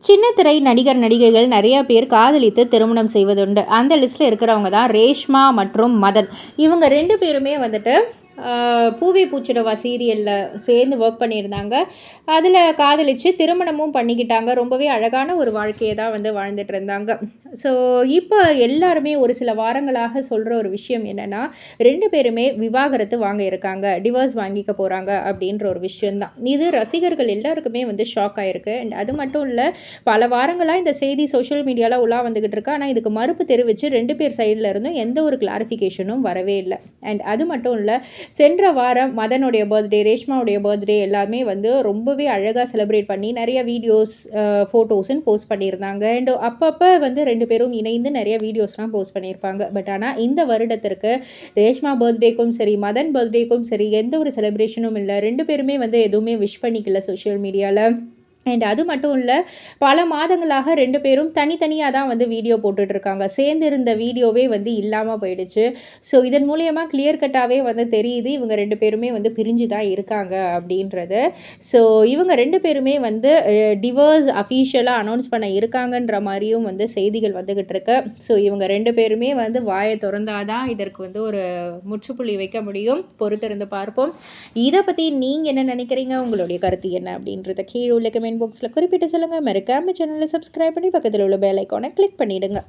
சின்ன திரை நடிகர், நடிகைகள் நெறைய பேர் காதலித்து திருமணம் செய்வதுண்டு. அந்த லிஸ்ட்ல இருக்கிறவங்க தான் ரேஷ்மா மற்றும் மதன். இவங்க 2 பேருமே வந்துட்டு பூவே பூச்சிடவா சீரியல்ல சேர்ந்து ஒர்க் பண்ணியிருந்தாங்க. அதில காதலிச்சு திருமணமும் பண்ணிக்கிட்டாங்க. ரொம்பவே அழகான ஒரு வாழ்க்கைய தான் வந்து வாழ்ந்துட்டு இருந்தாங்க. ஸோ, இப்ப எல்லாருமே ஒரு சில வாரங்களாக சொல்ற ஒரு விஷயம் என்னன்னா, 2 பேருமே விவாகரத்து வாங்க இருக்காங்க. டிவோர்ஸ் வாங்கிக்க போறாங்க அப்படின்ற ஒரு விஷயம் தான். இது ரசிகர்கள் எல்லாருக்குமே வந்து ஷாக் ஆயிருக்கு. அண்ட் அது மட்டும் இல்ல, பல வாரங்களா இந்த செய்தி சோஷியல் மீடியால உலா வந்துகிட்டு இருக்கு. ஆனா, இதுக்கு மறுப்பு தெரிவிச்சு 2 பேர் சைட்ல இருந்தும் எந்த ஒரு கிளாரிஃபிகேஷனும் வரவே இல்ல. அண்ட் அது மட்டும் இல்ல, சென்ற வாரம் மதனுடைய பர்த்டே, ரேஷ்மாவுடைய பர்த்டே எல்லாமே வந்து ரொம்பவே அழகா செலிப்ரேட் பண்ணி நெறைய வீடியோஸ், ஃபோட்டோஸ்ன்னு போஸ்ட் பண்ணியிருந்தாங்க. அண்ட் அப்பப்ப வந்து 2 பேரும் இணைந்து நெறைய வீடியோஸ்லாம் போஸ்ட் பண்ணியிருப்பாங்க. பட் ஆனா, இந்த வருடத்திற்கு ரேஷ்மா பர்த்டேக்கும் சரி, மதன் பர்த்டேக்கும் சரி எந்த ஒரு செலிப்ரேஷனும் இல்ல. 2 பேருமே வந்து எதுவுமே விஷ் பண்ணிக்கல சோஷியல் மீடியால. அண்ட் அது மட்டும் இல்ல, பல மாதங்களாக 2 பேரும் தனித்தனியா தான் வந்து வீடியோ போட்டுட்ருக்காங்க. சேர்ந்து இருந்த வீடியோவே வந்து இல்லாம போயிடுச்சு. ஸோ, இதன் மூலியமா கிளியர் கட்டாவே வந்து தெரியுது, இவங்க 2 பேருமே வந்து பிரிஞ்சு தான் இருக்காங்க அப்படின்றது. ஸோ, இவங்க 2 பேருமே வந்து டிவோர்ஸ் அஃபிஷியலா அனௌன்ஸ் பண்ண இருக்காங்கன்ற மாரியும் வந்து செய்திகள் வந்துகிட்டு இருக்கு. ஸோ, இவங்க 2 பேருமே வந்து வாய தொறந்தா தான் இதற்கு வந்து ஒரு முற்றுப்புள்ளி வைக்க முடியும். பொறுத்திருந்து பார்ப்போம். இத பத்தி நீங்க என்ன நினைக்கிறீங்க? உங்களுடைய கருத்து என்ன? அப்படின்றத கீழ உள்ள கமெண்ட் பாக்ஸ்ல குறிப்பிட்டு சொல்லுங்க. மறக்காம சேனல சப்ஸ்கிரைப் பண்ணி பக்கத்துல உள்ள பெல் ஐகான கிளிக் பண்ணிடுங்க.